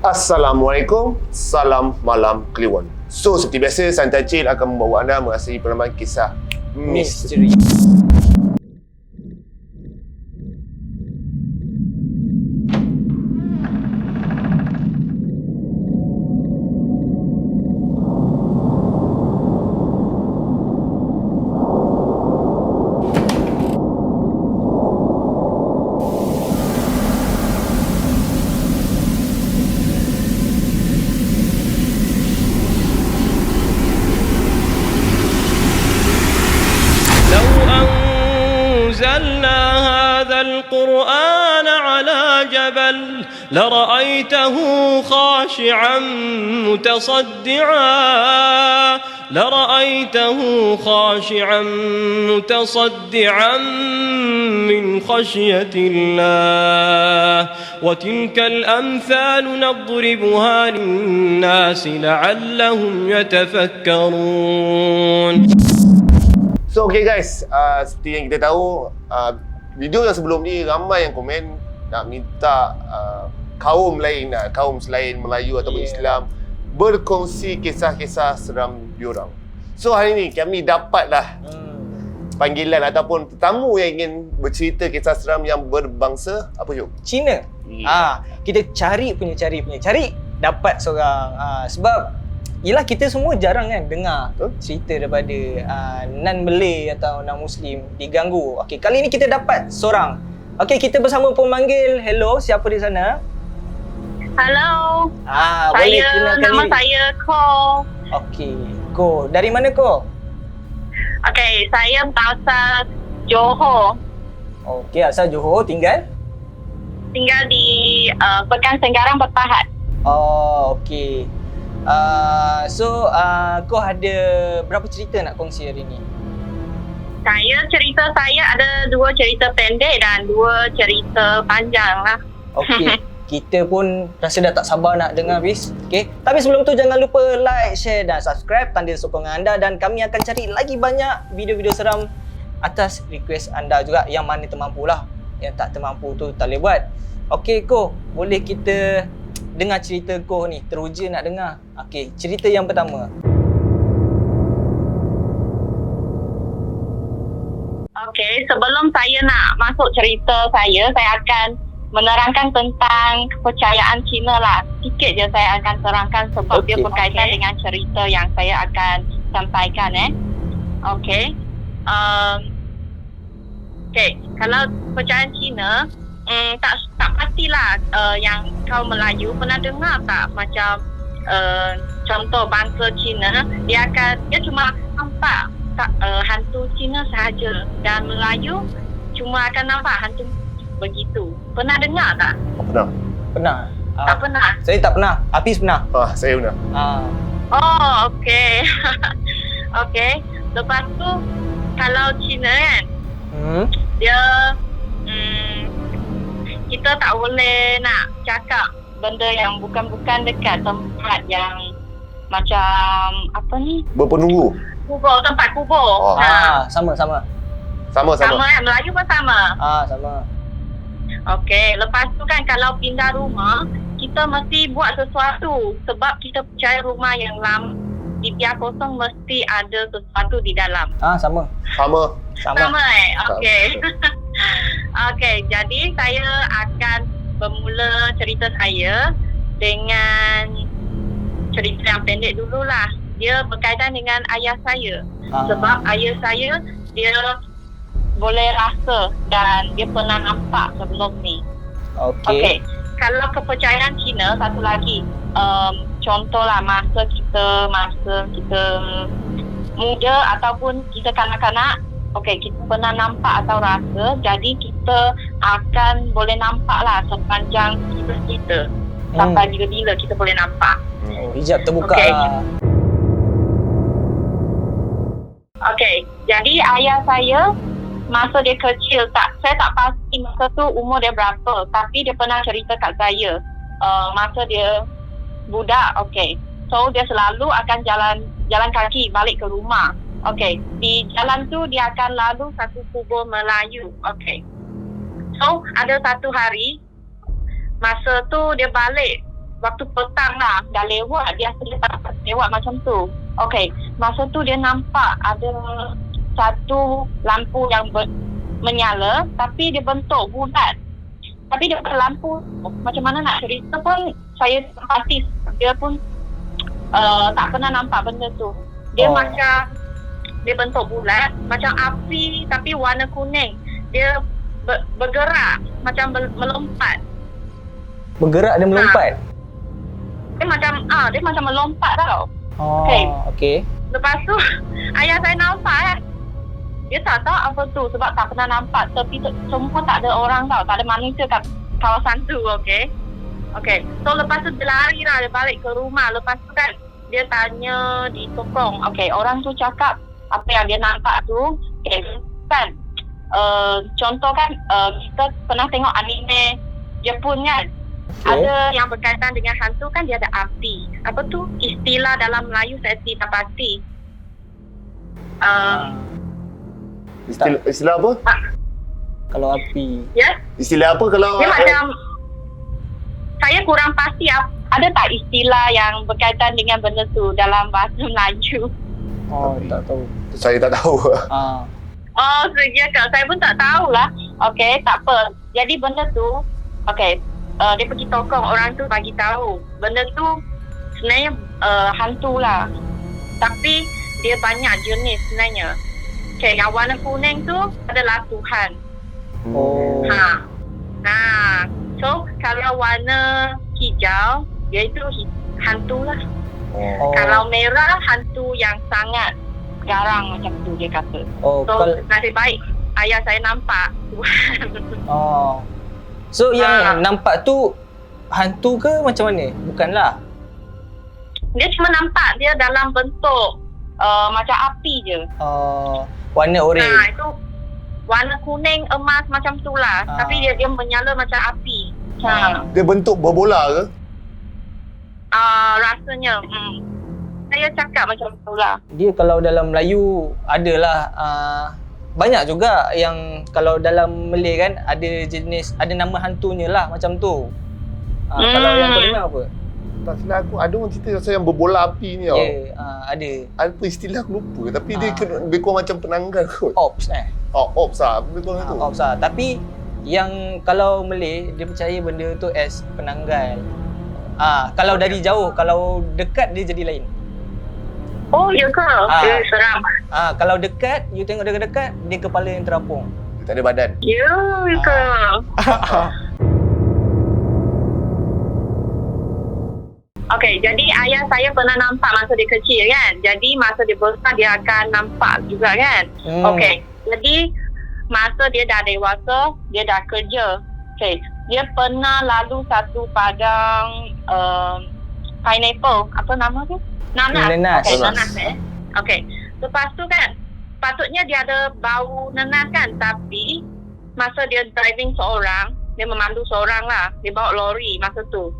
Assalamualaikum, salam malam Kliwon. So, seperti biasa, Santai Chill akan membawa anda mengasai pengalaman kisah misteri. القرآن على جبل لرأيته خاشعا متصدعا من خشية الله وتلك الأمثال نضربها للناس لعلهم يتفكرون. So, okay guys, seperti yang kita tahu, video yang sebelum ni ramai yang komen nak minta kaum selain Melayu ataupun Islam berkongsi kisah-kisah seram diorang. So hari ni kami dapatlah panggilan ataupun tetamu yang ingin bercerita kisah seram yang berbangsa apa Jom? Cina. Kita cari dapat seorang sebab yelah kita semua jarang kan dengar cerita daripada non-Malay atau non-Muslim diganggu. Okey, kali ni kita dapat seorang. Okey, kita bersama pemanggil. Hello, siapa di sana? Hello. Boleh kenalkan nama diri? saya Ko. Okey, Ko. Dari mana Ko? Okey, saya berasal Johor. Okey, asal Johor, tinggal di Pekan Senggarang Bertahat. Oh, okey. Kau ada berapa cerita nak kongsi hari ni? Cerita saya ada 2 cerita pendek dan 2 cerita panjang lah. Okey. Kita pun rasa dah tak sabar nak dengar habis. Okey. Tapi sebelum tu jangan lupa like, share dan subscribe, tanda sokongan anda, dan kami akan cari lagi banyak video-video seram atas request anda juga. Yang mana termampu lah. Yang tak termampu tu tak boleh buat. Okey Ko, boleh kita dengar cerita Ko ni? Teruja nak dengar. Okey, cerita yang pertama. Okey, sebelum saya nak masuk cerita saya akan menerangkan tentang kepercayaan Cina lah. Sikit je saya akan terangkan sebab dia berkaitan dengan cerita yang saya akan sampaikan. Okey. Okey, kalau kepercayaan Cina, tak pastilah yang kau Melayu pernah dengar tak macam contoh bangsa Cina, dia cuma nampak hantu Cina sahaja, dan Melayu cuma akan nampak hantu begitu. Pernah dengar tak? Pernah. Tak pernah? Saya tak pernah. Hafiz pernah? Saya pernah. Oh, okey. Okey. Lepas tu kalau Cina kan, dia kita tak boleh nak cakap benda yang bukan-bukan dekat tempat yang macam apa ni? Berpenunggu. Tempat kubur. Sama. Sama kan? Melayu pun sama. Sama. Okey, lepas tu kan kalau pindah rumah, kita mesti buat sesuatu sebab kita percaya rumah yang lama dibiar kosong mesti ada sesuatu di dalam. Sama. Okey. Okey, jadi saya akan bermula cerita saya dengan cerita yang pendek dululah. Dia berkaitan dengan ayah saya. Sebab ayah saya dia boleh rasa dan dia pernah nampak sebelum ni. Okey. Kalau kepercayaan Cina, satu lagi, contohlah masa kita muda ataupun kita kanak-kanak, kita pernah nampak atau rasa, jadi kita akan boleh nampak lah sepanjang hidup kita. Sampai bila-bila kita boleh nampak. Hijab terbuka. Okey, jadi ayah saya masa dia kecil, saya tak pasti masa tu umur dia berapa, tapi dia pernah cerita kat saya masa dia budak. So dia selalu akan jalan kaki balik ke rumah. Di jalan tu dia akan lalu satu kubur Melayu. So ada satu hari masa tu dia balik waktu petang lah, dah lewat, dia tak lewat macam tu. Okey, masa tu dia nampak ada satu lampu yang menyala tapi dia bentuk bulat. Tapi dia bukan lampu. Macam mana nak cerita pun saya pasti dia pun tak pernah nampak benda tu. Dia macam dia bentuk bulat, macam api tapi warna kuning. Dia bergerak macam melompat. Bergerak dan melompat? Dia macam melompat tau. Okey. Lepas tu ayah saya nampak kan. Dia tak tahu apa tu sebab tak pernah nampak. Tepi semua tak ada orang tau. Tak ada manusia kat kawasan tu. Okey. So lepas tu dia lari lah. Dia balik ke rumah. Lepas tu kan dia tanya di tokong. Okey, orang tu cakap apa yang dia nampak tu. Okay, kan. Contoh kan kita pernah tengok anime Jepun kan. Ada yang berkaitan dengan hantu kan dia ada api. Apa tu? Istilah dalam Melayu saya tidak pasti. Istilah apa? Kalau api. Ya? Istilah apa kalau Dia macam saya kurang pasti ada tak istilah yang berkaitan dengan benda tu dalam bahasa Melayu? Tak tahu. Saya tak tahu. Ya ke? Saya pun tak tahulah. Okey, tak apa. Jadi benda tu, okey, dia pergi tokong, orang tu bagi tahu. Benda tu sebenarnya hantu lah. Tapi dia banyak jenis sebenarnya. Okey, yang warna kuning tu adalah Tuhan. So kalau warna hijau iaitu hantu lah. Kalau merah hantu yang sangat garang macam tu dia kata. So nasib baik ayah saya nampak Tuhan. So yang nampak tu hantu ke macam mana? Bukanlah. Dia cuma nampak dia dalam bentuk macam api je. Warna oranye. Itu warna kuning emas macam tu lah. Tapi dia menyala macam api. Dia bentuk berbola ke? Rasanya saya cakap macam tu lah. Dia kalau dalam Melayu adalah banyak juga yang kalau dalam Malay kan ada jenis, ada nama hantunya lah macam tu. Kalau yang kau dengar apa? Tak silap aku, ada orang cerita pasal yang berbola api ni tau. Ada. Apa istilah aku lupa tapi dia lebih kurang macam penanggal kot. Ops Ops lah, lebih kurang tu. Ops lah. Tapi yang kalau Malay dia percaya benda tu as penanggal. Kalau dari jauh, kalau dekat dia jadi lain. Oh, ya ke? Seram. Kalau dekat, you tengok dekat-dekat, dia kepala yang terapung. Dia tak ada badan. Ya ke? Okey, jadi ayah saya pernah nampak masa dia kecil kan. Jadi masa dia besar dia akan nampak juga kan. Okey, jadi masa dia dah dewasa, dia dah kerja. Okey, dia pernah lalu satu padang pineapple, apa nama tu? Nanas. Okey, nanas Okey, lepas tu kan patutnya dia ada bau nanas kan. Tapi masa dia driving seorang, dia memandu seorang lah. Dia bawa lori masa tu.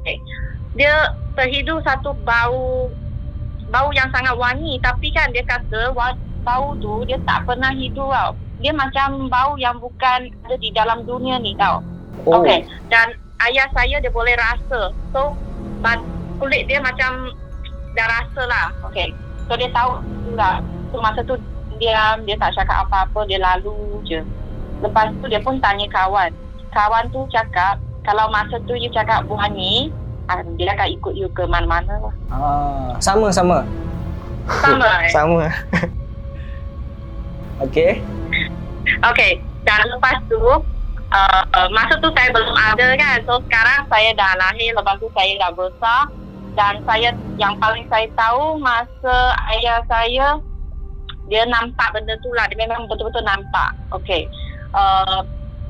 Okey, dia terhidu satu bau yang sangat wangi. Tapi kan dia kata bau tu dia tak pernah hidu tau. Dia macam bau yang bukan ada di dalam dunia ni tau. Okey, dan ayah saya dia boleh rasa. So kulit dia macam dah rasa lah. Okey, so dia tahu lah. So masa tu diam, dia tak cakap apa-apa, dia lalu je. Lepas tu dia pun tanya kawan. Kawan tu cakap kalau masa tu you cakap wangi, dia akan ikut you ke mana-mana lah. Sama. Sama Okey, dan lepas tu masa tu saya belum ada kan. So sekarang saya dah lahir, lepas tu saya dah besar. Dan yang paling saya tahu masa ayah saya dia nampak benda tu lah. Dia memang betul-betul nampak. Okey,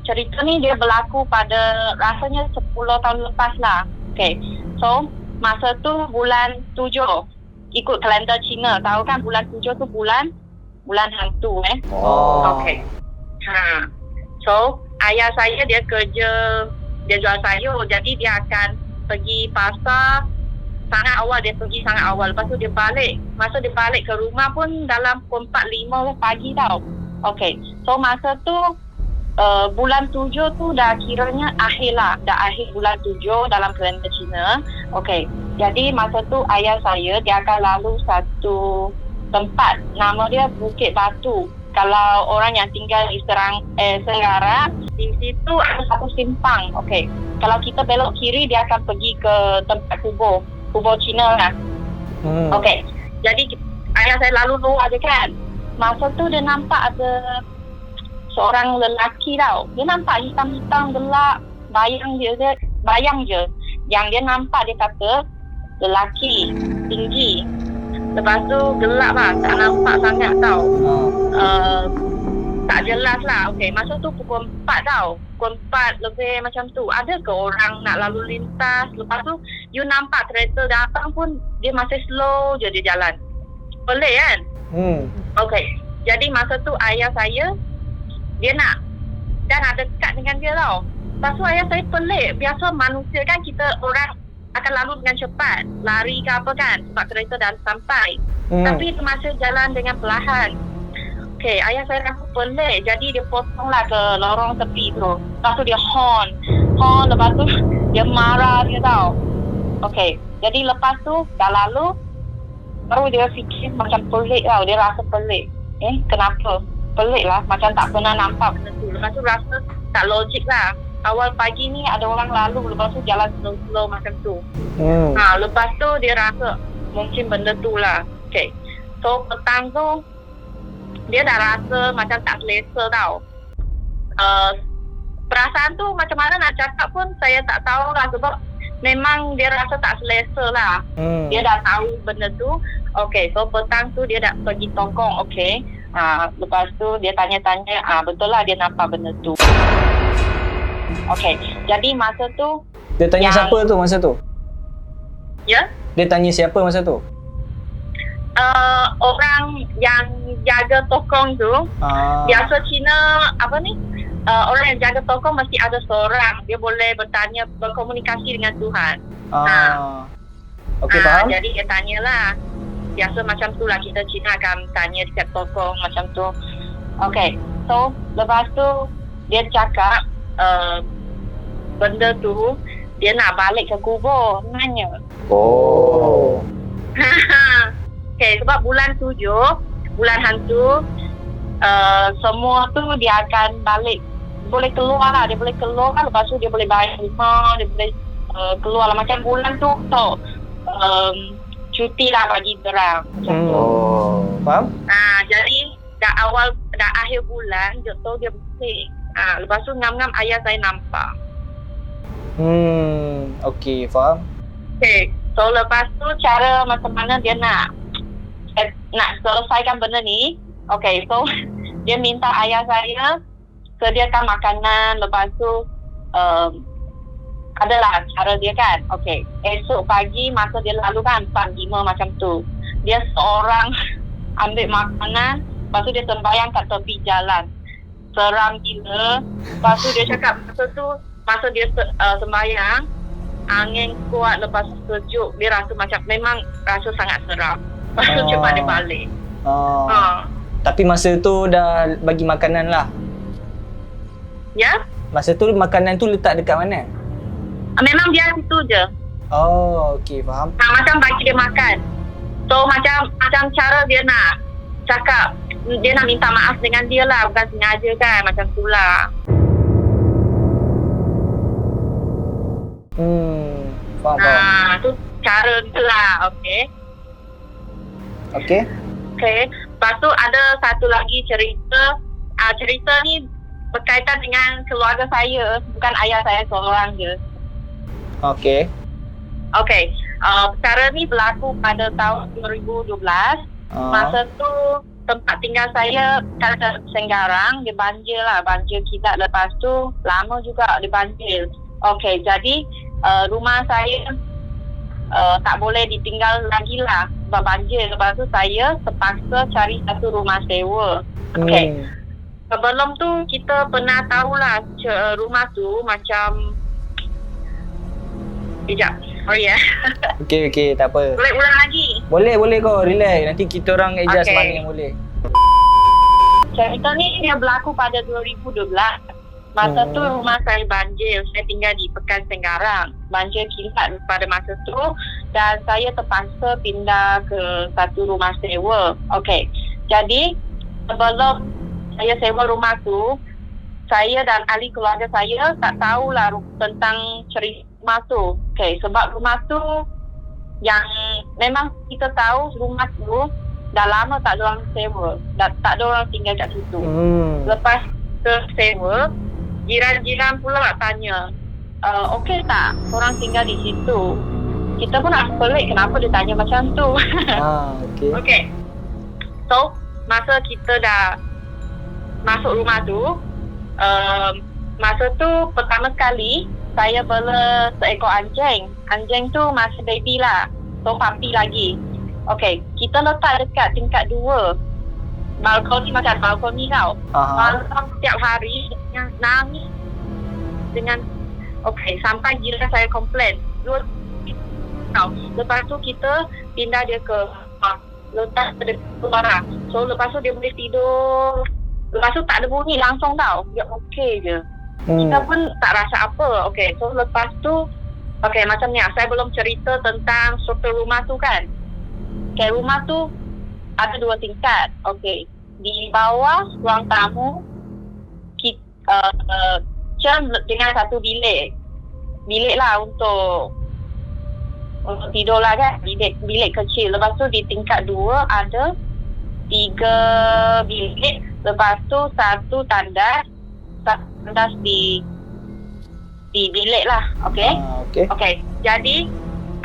cerita ni dia berlaku pada rasanya 10 tahun lepas lah. Okey, so masa tu bulan 7 ikut kalender Cina. Tahu kan bulan 7 tu bulan hantu Okey. So ayah saya dia kerja, dia jual sayur. Jadi dia akan pergi pasar sangat awal. Lepas tu dia balik. Masa dia balik ke rumah pun dalam pukul 4-5 pagi tau. Okey, so masa tu bulan 7 tu dah kiranya akhir lah. Dah akhir bulan 7 dalam kalender Cina. Okey. Jadi masa tu ayah saya dia akan lalu satu tempat, nama dia Bukit Batu. Kalau orang yang tinggal di Senggara, di situ ada satu simpang. Okey. Kalau kita belok kiri dia akan pergi ke tempat kubur Cina lah. Okey. Jadi ayah saya lalu luar je kan. Masa tu dia nampak ada seorang lelaki tau. Dia nampak hitam-hitam gelap, bayang je. Yang dia nampak dia kata lelaki tinggi. Lepas tu gelap lah, tak nampak sangat tau. Tak jelas lah. Okey, masa tu pukul 4 tau. Pukul 4 lebih macam tu. Ada ke orang nak lalu lintas? Lepas tu you nampak kereta datang pun dia masih slow je dia jalan. Pelik kan? Okey. Jadi masa tu ayah saya dia nak dan ada dekat dengan dia tau. Lepas tu ayah saya pelik. Biasa manusia kan kita orang akan lalu dengan cepat. Lari ke apa kan. Sebab kereta dah sampai. Tapi dia masih jalan dengan perlahan. Okey, ayah saya rasa pelik. Jadi dia potonglah ke lorong tepi tu. Lepas tu dia horn. Lepas tu dia marah dia tau. Okey, jadi lepas tu dah lalu. Baru dia fikir macam pelik tau. Dia rasa pelik. Kenapa? Pelik lah. Macam tak pernah nampak benda tu. Lepas tu rasa tak logik lah. Awal pagi ni ada orang lalu. Lepas tu jalan slow-slow macam tu. Lepas tu dia rasa mungkin benda tu lah. Okay. So petang tu dia dah rasa macam tak selesa tau. Perasaan tu macam mana nak cakap pun saya tak tahu lah. Sebab memang dia rasa tak selesa lah. Dia dah tahu benda tu. Okay. So petang tu dia dah pergi tokong. Okay. Lepas tu dia tanya-tanya. Betul lah dia nampak benda tu. Okay. Jadi masa tu dia tanya siapa tu masa tu? Ya? Dia tanya siapa masa tu? Orang yang jaga tokong tu. Biasa Cina apa ni? Orang yang jaga tokong mesti ada seorang. Dia boleh berkomunikasi dengan Tuhan. Okey, faham? Jadi dia tanyalah. Biasa macam tu lah kita Cina akan tanya dekat tokong macam tu. Okey. So lepas tu dia cakap benda tu dia nak balik ke kubur nanya. Okay, sebab bulan 7 bulan hantu, semua tu dia akan balik, boleh keluar lah, dia boleh keluar kan. Lepas tu dia boleh bayar rumah, dia boleh keluar lah. Macam bulan tu cuti lah bagi dorang macam tu. Faham? Jadi dah akhir bulan jatuh dia bersih. Lepas tu ngam-ngam ayah saya nampak. Okey, faham. Okay, so lepas tu cara macam mana dia nak selesaikan benda ni. Okay, so dia minta ayah saya sediakan makanan. Lepas tu adalah cara dia kan. Okay, esok pagi masa dia lalu kan 4-5 macam tu, dia seorang ambil makanan. Lepas tu dia sembahyang kat tepi jalan. Seram gila. Lepas tu dia cakap masa dia sembahyang, angin kuat, lepas tu sejuk. Dia rasa macam memang rasa sangat seram. Lepas tu cepat dia balik. Tapi masa tu dah bagi makanan lah. Ya? Masa tu makanan tu letak dekat mana? Memang dia situ je. Okey, faham. Macam bagi dia makan. So macam cara dia nak cakap, dia nak minta maaf dengan dia lah, bukan sengaja kan, macam tu lah. Faham. Tu cara dia lah. Okay. Lepas tu ada satu lagi cerita. Cerita ni berkaitan dengan keluarga saya, bukan ayah saya seorang je. Okay. Perkara ni berlaku pada tahun 2012. Masa tu tempat tinggal saya kat Senggarang, dia banjir kilat. Lepas tu lama juga dia banjir. Okay, jadi rumah saya tak boleh ditinggal lagi lah sebab banjir. Lepas tu saya terpaksa cari satu rumah sewa. Okay. Sebelum tu kita pernah tahulah rumah tu macam sorry ya. Okey, tak apa. Boleh ulang lagi? Boleh kau, relax. Nanti kita orang adjust mana yang boleh. Cerita ni dia berlaku pada 2012. Masa tu rumah saya banjir. Saya tinggal di Pekan Senggarang. Banjir kilat pada masa tu dan saya terpaksa pindah ke satu rumah sewa. Okey. Jadi sebelum saya sewa rumah tu, saya dan ahli keluarga saya tak tahulah tentang cerita rumah tu. Okey, sebab rumah tu yang memang kita tahu rumah tu dah lama tak ada orang sewa. Tak ada orang tinggal kat situ. Lepas ke sewa, jiran-jiran pula tanya, okey tak korang tinggal di situ? Kita pun nak pelik kenapa dia tanya macam tu. Okey. Okey. So, masa kita dah masuk rumah tu, masa tu pertama sekali saya bela seekor anjing. Anjing tu masih baby lah. So, puppy lagi. Okey, kita letak dekat tingkat 2. Balkon ni macam balkon ni tau. Malam setiap hari yang nangis dengan sampai jiran saya komplain. Lepas tu kita pindah dia ke letak dekat luar. So lepas tu dia boleh tidur. Lepas tu tak ada bunyi langsung tau. Dia okey je. Kita pun tak rasa apa. Okey, so lepas tu macam ni saya belum cerita tentang struktur rumah tu kan. Okey, rumah tu ada 2 tingkat. Okey. Di bawah ruang tamu kita dengan satu bilik. Bilik lah untuk tidur lah kan. Bilik kecil. Lepas tu di tingkat 2 ada 3 bilik. Lepas tu 1 tandas. Tandas di bilik lah. Okey. Okey. Jadi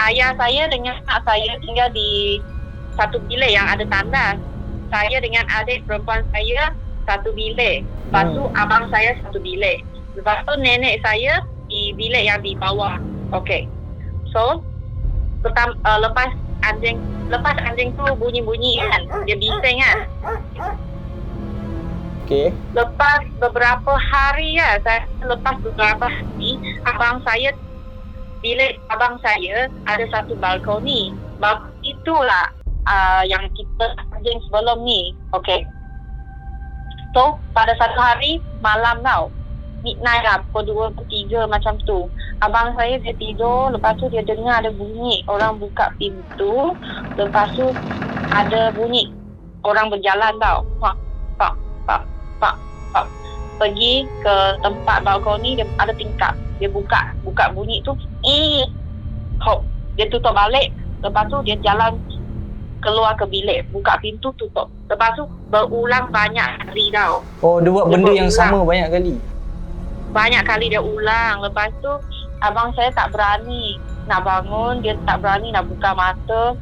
ayah saya dengan mak saya tinggal di satu bilik yang ada tandas. Saya dengan adik perempuan saya satu bilik. Lepas tu abang saya satu bilik. Lepas tu nenek saya di bilik yang di bawah. Okey. So lepas anjing tu bunyi-bunyi kan. Dia bising kan. Okey. Lepas beberapa hari abang saya, bilik abang saya ada satu balkoni. Balkoni itulah yang kita anjing sebelum ni. Okey. So pada satu hari malam tau, midnight lah, pukul 2, pukul 3 macam tu, abang saya dia tidur. Lepas tu dia dengar ada bunyi orang buka pintu. Lepas tu ada bunyi orang berjalan tau. Pak. Pergi ke tempat balkoni, dia ada tingkap. Dia buka bunyi tu. Hop. Dia tutup balik. Lepas tu dia jalan keluar ke bilik, buka pintu, tutup. Lepas tu berulang banyak kali tau. Oh, dia buat benda yang sama banyak kali. Banyak kali dia ulang. Lepas tu abang saya tak berani nak bangun, dia tak berani nak buka mata.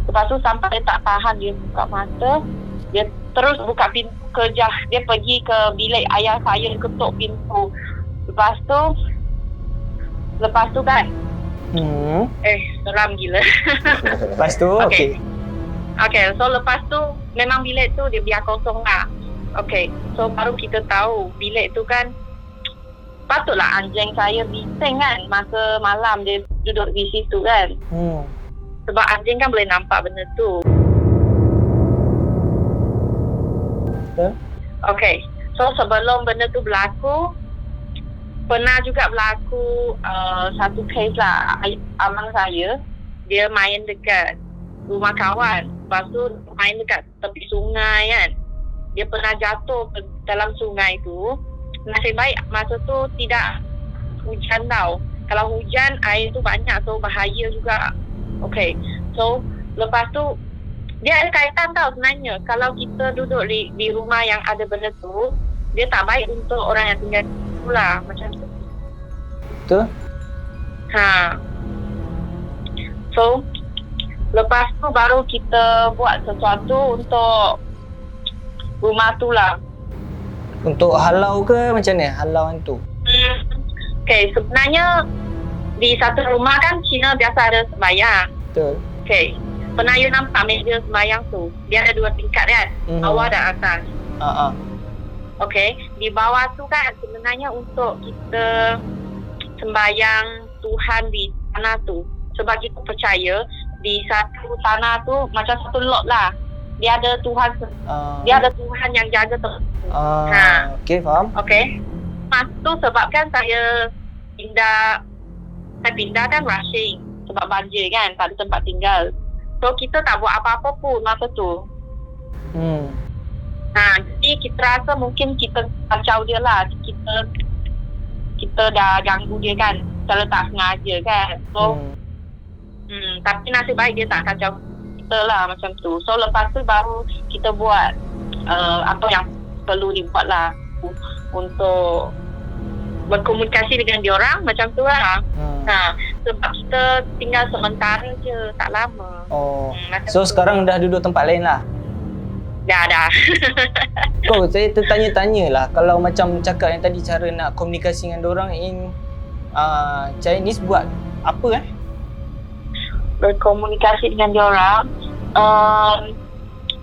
Lepas tu sampai dia tak tahan, dia buka mata, dia terus buka pintu kejah. Dia pergi ke bilik ayah saya, ketuk pintu. Lepas tu kan seram gila. Lepas tu okey. Okay, so lepas tu memang bilik tu dia biar kosong lah. Okay, so baru kita tahu bilik tu kan patutlah anjing saya bising kan masa malam dia duduk di situ kan. Sebab anjing kan boleh nampak benda tu. Okay, so sebelum benda tu berlaku, pernah juga berlaku satu case lah. Abang saya, dia main dekat rumah kawan. Lepas tu main dekat tepi sungai kan. Dia pernah jatuh ke dalam sungai tu. Nasib baik masa tu tidak hujan tau. Kalau hujan air tu banyak, so bahaya juga. Okay, so lepas tu dia ada kaitan tau sebenarnya. Kalau kita duduk di rumah yang ada benda tu, dia tak baik untuk orang yang tinggal pula macam tu. Betul? So lepas tu baru kita buat sesuatu untuk rumah tu lah. Untuk halau ke macam ni? Halau hantu? Okay, sebenarnya di satu rumah kan Cina biasa ada sembahyang. Betul. Okay, pernah you nampak meja sembahyang tu? Dia ada 2 tingkat kan? Bawah dan atas. Okay, di bawah tu kan sebenarnya untuk kita sembahyang Tuhan di tanah tu. Sebab kita percaya di satu tanah tu macam satu lot lah. Dia ada Tuhan, dia ada Tuhan yang jaga tu. Okey, faham. Okey. Masa tu sebabkan saya pindah kan rushing sebab banjir kan, tak ada tempat tinggal. So kita tak buat apa-apa pun masa tu. Jadi kita rasa mungkin kita kacau dia lah. Kita dah ganggu dia kan, kalau tak sengaja kan. So tapi nasib baik dia tak kacau kita lah macam tu. So lepas tu baru kita buat apa yang perlu dibuat lah untuk berkomunikasi dengan diorang macam tu lah. Sebab kita tinggal sementara je, tak lama. So sekarang dah duduk tempat lain lah? Dah. Kau, saya tertanya-tanya lah, kalau macam cakap yang tadi cara nak komunikasi dengan diorang in Chinese buat apa berkomunikasi dengan diorang,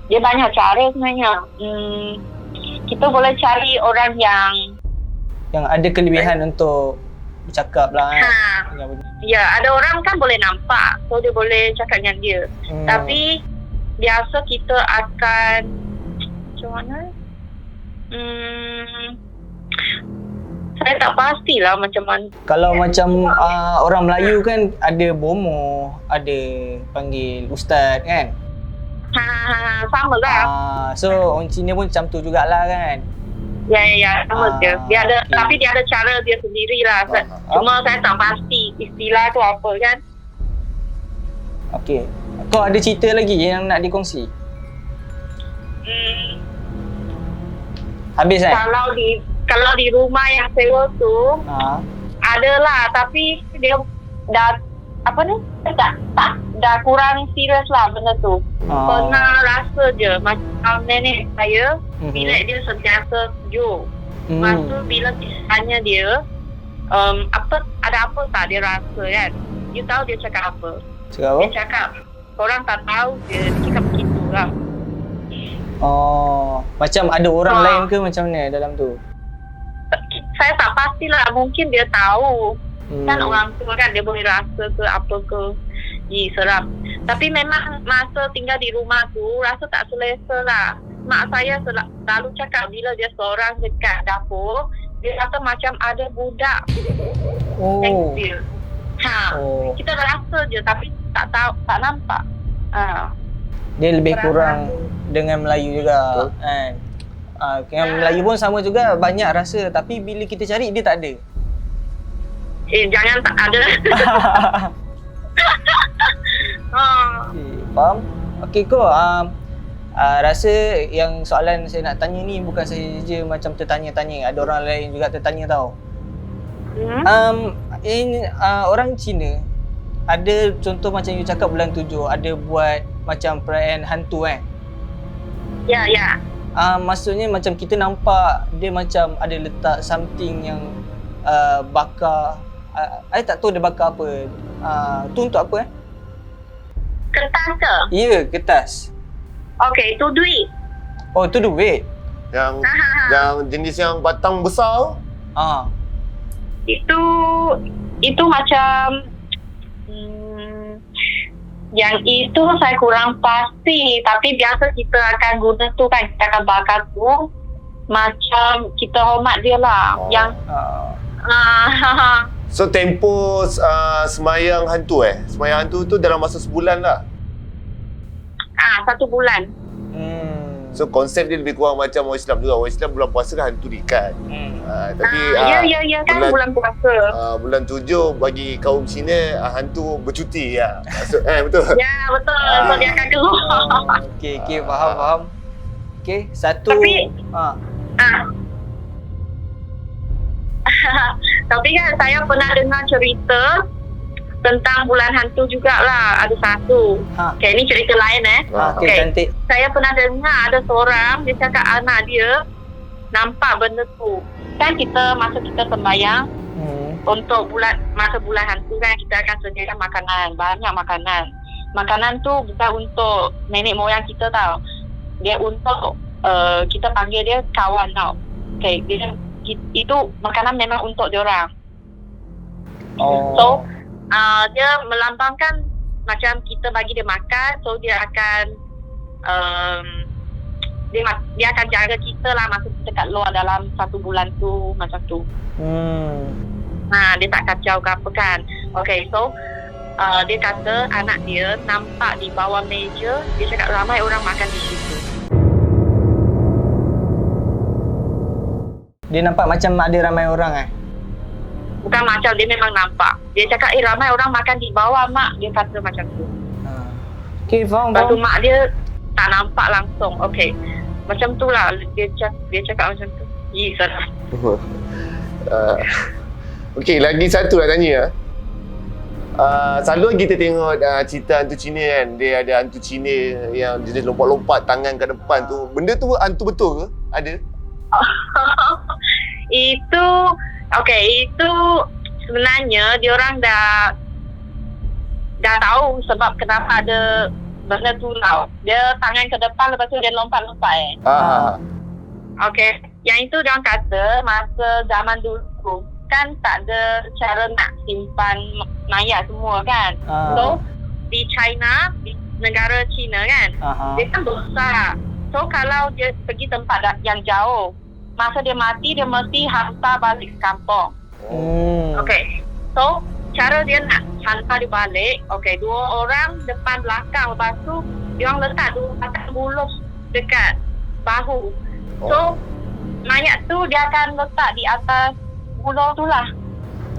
dia banyak cara sebenarnya. Kita boleh cari orang yang ada kelebihan untuk bercakap lah ya, ada orang kan boleh nampak, so dia boleh cakap dengan dia. Tapi biasa kita akan macam mana, saya tak pastilah macam mana. Kalau macam orang Melayu kan ada bomo, ada panggil ustaz kan. Sama lah. So orang Cina pun macam tu jugalah kan. Ya, sama je. Dia ada, tapi dia ada cara dia sendirilah. Cuma saya tak pasti istilah tu apa kan. Okey. Kau ada cerita lagi yang nak dikongsi? Habis kan? Kalau di rumah yang sewa tu adalah, tapi dia dah dah kurang serius lah benda tu. Pernah rasa je macam nenek saya, bilik dia sentiasa sejuk. Lepas tu bila tanya dia ada apa tak dia rasa kan, you tahu dia cakap apa? Dia cakap orang tak tahu, dia cakap begitu lah. Macam ada orang lain ke macam mana dalam tu? Saya tak pastilah, mungkin dia tahu. Kan orang tua kan, dia boleh rasa ke apa ke. Seram. Tapi memang masa tinggal di rumah tu rasa tak selesa lah. Mak saya selalu cakap bila dia seorang dekat dapur, dia rasa macam ada budak. Dia. Kita rasa je tapi tak tahu, tak nampak. Dia lebih kurang dengan Melayu juga kan. Dengan Melayu pun sama juga, banyak rasa tapi bila kita cari dia tak ada. Jangan tak ada. Faham? Okey kau, rasa yang soalan saya nak tanya ni bukan saya je macam tertanya-tanya, ada orang lain juga tertanya tau. Orang Cina ada contoh macam you cakap bulan 7 ada buat macam perayaan hantu kan? Ya. Maksudnya macam kita nampak dia macam ada letak something yang bakar. I tak tahu dia bakar apa. Tu untuk apa Kertas ke? Ya, kertas. Okey, itu duit. Oh, tu duit. Yang jenis yang batang besar. Itu macam yang itu saya kurang pasti, tapi biasa kita akan guna tu kan, kita akan bakar tu macam kita hormat dia lah. Yang So tempoh semayang hantu semayang hantu tu dalam masa sebulan lah. 1 bulan. So konsep dia lebih kurang macam orang Islam juga. Orang Islam bulan puasa kan hantu diikat. Tapi ya kan bulan puasa. Bulan 7 bagi kaum Cina hantu bercuti ya. Maksud betul. Ya betul. So dia akan keluar. Okey, faham. Okey, satu. Tapi tapi kan saya pernah dengar cerita tentang bulan hantu jugalah, ada satu. Okey, ini cerita lain Okey, cantik. Saya pernah dengar ada seorang, dia cakap anak dia nampak benda tu. Kan masa kita sembahyang, untuk masa bulan hantu kan kita akan sediakan makanan, banyak makanan. Makanan tu bukan untuk nenek moyang kita tau. Dia untuk kita panggil dia kawan tau. Okey, itu makanan memang untuk diorang. So dia melambangkan macam kita bagi dia makan, so dia akan dia akan jaga kita lah masa kita kat luar dalam 1 bulan tu, macam tu. Dia tak kacau ke apa kan. Okay, so dia kata anak dia nampak di bawah meja, dia cakap ramai orang makan di situ. Dia nampak macam ada ramai orang Bukan macam, dia memang nampak. Dia cakap ramai orang makan di bawah mak, dia kata macam tu. Okay, faham. Lepas tu mak dia tak nampak langsung. Okay, macam tu lah dia cakap macam tu. Salah. Okay, lagi satu nak tanya. Selalu kita tengok cerita hantu Cina kan. Dia ada hantu Cina yang jenis lompat-lompat tangan ke depan tu. Benda tu hantu betul ke? Ada? Itu sebenarnya diorang dah tahu sebab kenapa ada benda tu tau. Dia tangan ke depan, lepas tu dia lompat-lompat Okay, yang itu diorang kata masa zaman dulu kan tak ada cara nak simpan mayat semua kan. So di China, di negara China kan, dia kan besar. So kalau dia pergi tempat yang jauh, masa dia mati, dia mesti hantar balik ke kampung. Okay, so cara dia nak hantar dia balik, okay, 2 orang depan belakang, lepas tu dia orang letak 2 batang bulus dekat bahu. So mayat tu dia akan letak di atas buluh tu lah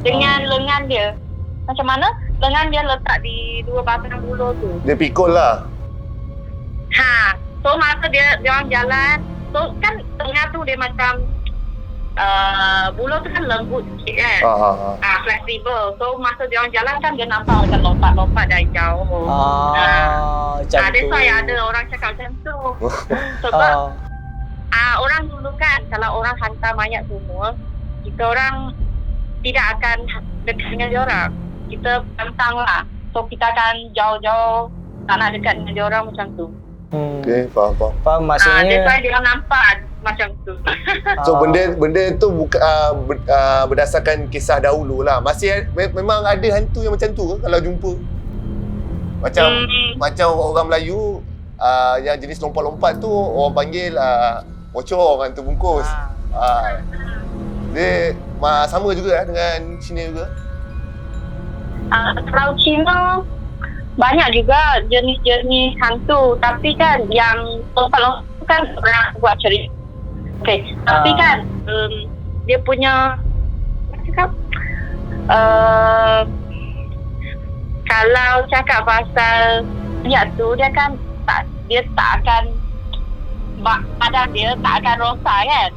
dengan lengan dia. Macam mana? Lengan dia letak di 2 batang buluh tu. Dia pikul lah. So masa dia orang jalan, so kan tengah tu dia macam buluh tu kan lembut sikit kan. Flexible. So masa dia orang jalan kan dia nampak macam lompat-lompat dari jauh. Macam tu. That's why ada orang cakap macam tu. Sebab orang dulu kan, kalau orang hantar mayat semua, kita orang tidak akan dekat dengan dia orang. Kita tentang lah. So kita akan jauh-jauh, tak nak dekat dengan dia orang macam tu. Okay, faham. Maksudnya that's why dia nampak macam tu. So benda tu berdasarkan kisah dahulu lah. Memang ada hantu yang macam tu ke kalau jumpa? Macam orang Melayu yang jenis lompat-lompat tu orang panggil pocong, hantu bungkus. Dia sama juga dengan Cina juga. Kalau Cina banyak juga jenis-jenis hantu, tapi kan yang lompat-lompat kan orang buat cerita. Okay, tapi kan dia punya kalau cakap pasal mayat tu, dia kan dia tak akan, badan dia tak akan rosak kan.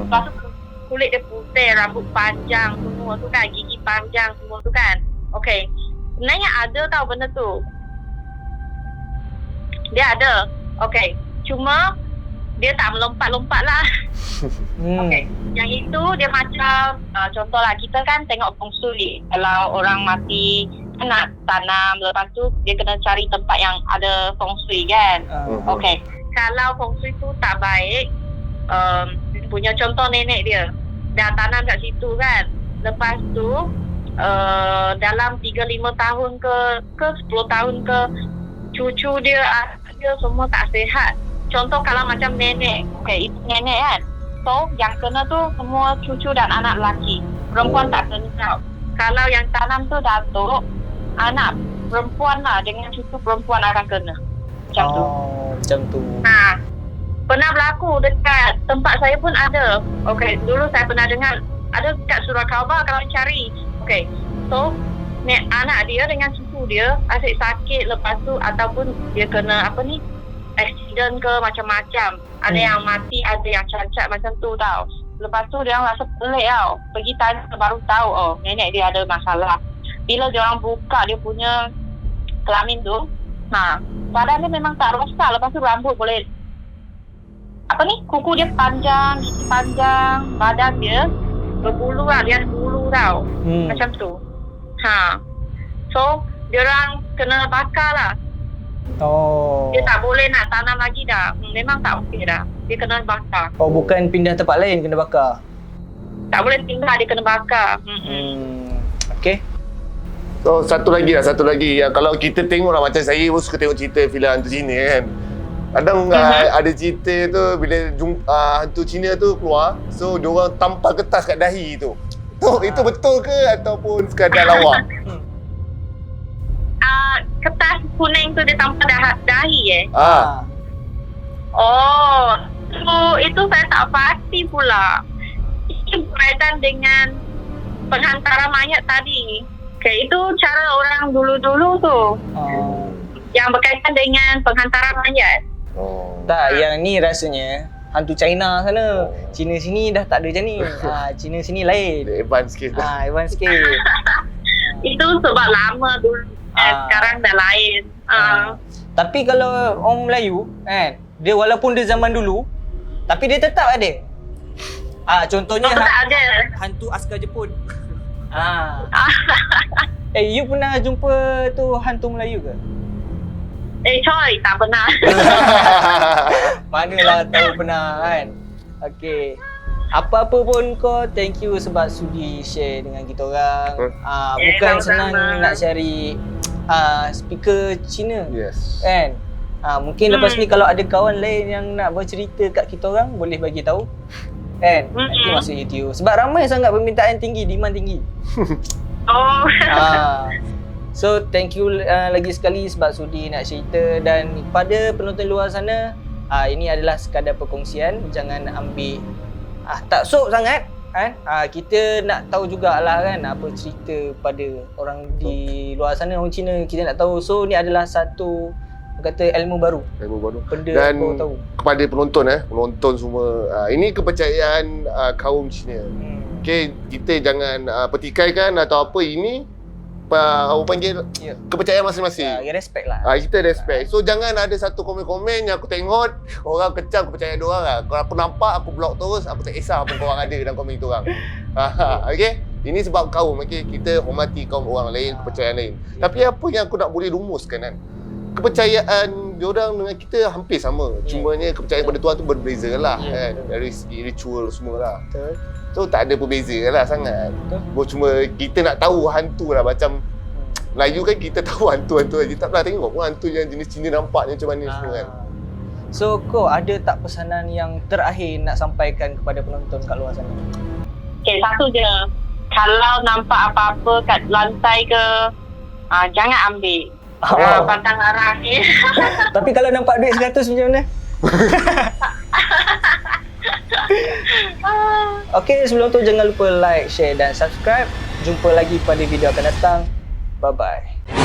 Lepas tu kulit dia putih, rambut panjang semua tu kan, gigi panjang semua tu kan. Okay, sebenarnya ada tau benda tu. Dia ada. Okay, cuma dia tak melompat-lompat lah. Okay, yang itu dia macam contohlah kita kan tengok feng shui. Kalau orang mati kan nak tanam, lepas tu dia kena cari tempat yang ada feng shui kan. Okay, kalau feng shui tu tak baik, punya contoh nenek dia dah tanam kat situ kan, lepas tu dalam 3-5 tahun ke 10 tahun ke, cucu dia, anak dia semua tak sihat. Contoh kalau macam nenek, okay, itu nenek kan, so yang kena tu semua cucu dan anak lelaki, perempuan tak kena. Kalau yang tanam tu datuk, anak perempuan lah dengan cucu perempuan akan kena. Macam tu. Macam tu. Pernah berlaku dekat tempat saya pun ada. Okay, dulu saya pernah dengar ada kat Surakaba kalau cari. Okay, so anak dia dengan cucu dia asyik sakit, lepas tu ataupun dia kena accident ke macam-macam. Ada yang mati, ada yang cacat macam tu tau. Lepas tu dia orang rasa pelik tau. Pergi tanya baru tahu, nenek dia ada masalah. Bila dia orang buka dia punya kelamin tu, badan dia memang tak rosak. Lepas tu rambut boleh kuku dia panjang, gigi panjang, badan dia berbulu lah, dia ada bulu tau. Macam tu. So dia orang kena bakar lah. Dia tak boleh nak tanam lagi dah. Memang tak okey dah. Dia kena bakar. Bukan pindah tempat lain kena bakar? Tak boleh pindah, dia kena bakar. Okay. So satu lagi yang kalau kita tengok lah, macam saya pun suka tengok cerita filem hantu Cina kan. Kadang ada cerita tu bila hantu Cina tu keluar, so diorang tampal kertas kat dahi tu. Itu betul ke ataupun sekadar lawak? Kertas kuning tu dia tampal dahi Ah. Oh, so itu saya tak pasti pula. Ini berkaitan dengan penghantaran mayat tadi. Okay, itu cara orang dulu-dulu tu. Yang berkaitan dengan penghantaran mayat. Oh. Tak, yang ni rasanya hantu China sana. Cina sini dah tak ada macam ni. Cina sini lain. Dia advance sikit lah. Advance sikit. Itu sebab lama dulu. Sekarang dah lain. Tapi kalau orang Melayu kan, dia walaupun dia zaman dulu, tapi dia tetap ada. Contohnya Tak ada. hantu askar Jepun. You pernah jumpa tu hantu Melayu ke? Coy, tak pernah. Manalah tahu pernah kan. Okey. Apa-apa pun kau, thank you sebab sudi share dengan kita orang. Bukan senang nak cari speaker Cina. Yes. Kan? Mungkin lepas ni kalau ada kawan lain yang nak bercerita kat kita orang, boleh bagi tahu. Kan? Nanti masuk YouTube. Sebab ramai sangat permintaan tinggi, demand tinggi. Oh. So thank you lagi sekali sebab sudi nak cerita. Dan kepada penonton luar sana, ini adalah sekadar perkongsian, jangan ambil tak sok sangat kan. Kita nak tahu jugalah kan apa cerita pada orang di luar sana, orang Cina, kita nak tahu. So ni adalah satu kata ilmu baru. Benda Dan baru tahu. kepada penonton semua, ini kepercayaan kaum Cina. Okay, kita jangan pertikaikan atau apa. Ini orang panggil kepercayaan masing-masing. Respect lah. Kita respect. So jangan ada satu komen-komen yang aku tengok orang kecam kepercayaan diorang lah. Kalau aku nampak, aku block terus, aku tak kisah apa korang ada dalam komen diorang. Okay? Ini sebab kaum, okay? Kita hormati kaum orang lain, kepercayaan lain. Tapi apa yang aku nak boleh rumuskan kan, kepercayaan diorang dengan kita hampir sama. Cumanya kepercayaan pada Tuhan tu berbeza lah kan. Dari segi ritual semua lah. Betul. So tak ada berbeza lah sangat. Cuma kita nak tahu hantu lah. Macam Melayu kan kita tahu hantu-hantu aja. Tak pernah tengok pun hantu yang jenis Cina nampaknya macam mana semua kan. So kau ada tak pesanan yang terakhir nak sampaikan kepada penonton kat luar sana? Okay, satu je. Kalau nampak apa-apa kat lantai ke, jangan ambil. Pantang arah ni. Tapi kalau nampak duit 100 macam mana? Okay, sebelum tu jangan lupa like, share dan subscribe. Jumpa lagi pada video akan datang. Bye-bye.